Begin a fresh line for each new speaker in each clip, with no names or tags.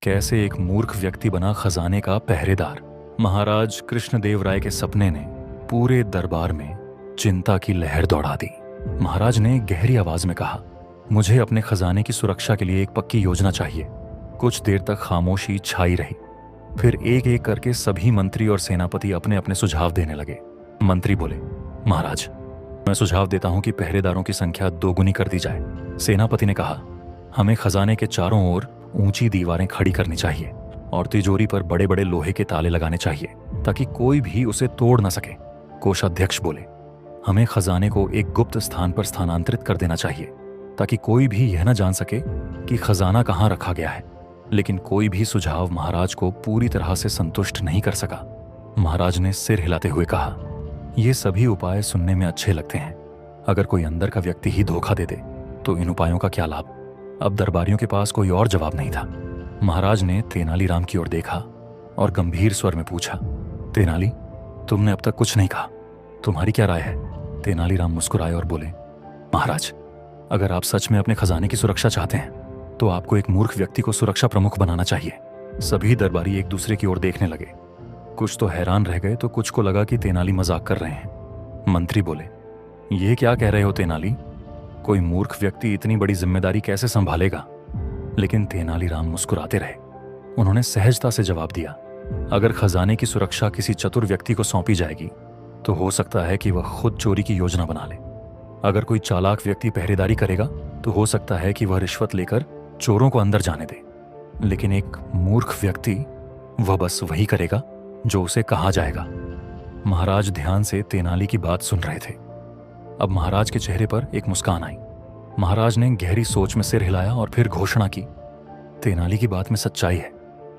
कैसे एक मूर्ख व्यक्ति बना खजाने का पहरेदार। महाराज कृष्णदेव राय के सपने ने पूरे दरबार में चिंता की लहर दौड़ा दी। महाराज ने गहरी आवाज में कहा, मुझे अपने खजाने की सुरक्षा के लिए एक पक्की योजना चाहिए। कुछ देर तक खामोशी छाई रही। फिर एक एक करके सभी मंत्री और सेनापति अपने अपने सुझाव देने लगे। मंत्री बोले, महाराज, मैं सुझाव देता हूं कि पहरेदारों की संख्या दोगुनी कर दी जाए। सेनापति ने कहा, हमें खजाने के चारों ओर ऊंची दीवारें खड़ी करनी चाहिए और तिजोरी पर बड़े बड़े लोहे के ताले लगाने चाहिए ताकि कोई भी उसे तोड़ न सके। कोषाध्यक्ष बोले, हमें खजाने को एक गुप्त स्थान पर स्थानांतरित कर देना चाहिए ताकि कोई भी यह न जान सके कि खजाना कहाँ रखा गया है। लेकिन कोई भी सुझाव महाराज को पूरी तरह से संतुष्ट नहीं कर सका। महाराज ने सिर हिलाते हुए कहा, ये सभी उपाय सुनने में अच्छे लगते हैं। अगर कोई अंदर का व्यक्ति ही धोखा दे दे तो इन उपायों का क्या लाभ। अब दरबारियों के पास कोई और जवाब नहीं था। महाराज ने तेनालीराम की ओर देखा और गंभीर स्वर में पूछा, तेनाली, तुमने अब तक कुछ नहीं कहा, तुम्हारी क्या राय है। तेनालीराम मुस्कुराए और बोले, महाराज, अगर आप सच में अपने खजाने की सुरक्षा चाहते हैं तो आपको एक मूर्ख व्यक्ति को सुरक्षा प्रमुख बनाना चाहिए। सभी दरबारी एक दूसरे की ओर देखने लगे। कुछ तो हैरान रह गए तो कुछ को लगा कि तेनाली मजाक कर रहे हैं। मंत्री बोले, ये क्या कह रहे हो तेनाली, कोई मूर्ख व्यक्ति इतनी बड़ी जिम्मेदारी कैसे संभालेगा। लेकिन तेनालीराम मुस्कुराते रहे। उन्होंने सहजता से जवाब दिया, अगर खजाने की सुरक्षा किसी चतुर व्यक्ति को सौंपी जाएगी तो हो सकता है कि वह खुद चोरी की योजना बना ले। अगर कोई चालाक व्यक्ति पहरेदारी करेगा तो हो सकता है कि वह रिश्वत लेकर चोरों को अंदर जाने दे। लेकिन एक मूर्ख व्यक्ति, वह बस वही करेगा जो उसे कहा जाएगा। महाराज ध्यान से तेनाली की बात सुन रहे थे। अब महाराज के चेहरे पर एक मुस्कान आई। महाराज ने गहरी सोच में सिर हिलाया और फिर घोषणा की, तेनाली की बात में सच्चाई है।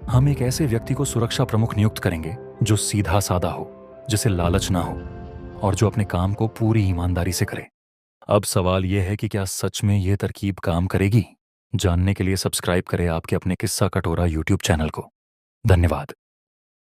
हम एक ऐसे व्यक्ति को सुरक्षा प्रमुख नियुक्त करेंगे जो सीधा साधा हो, जिसे लालच ना हो और जो अपने काम को पूरी ईमानदारी से करे। अब सवाल यह है कि क्या सच में यह तरकीब काम करेगी। जानने के लिए सब्सक्राइब करें आपके अपने किस्सा कटोरा यूट्यूब चैनल को। धन्यवाद।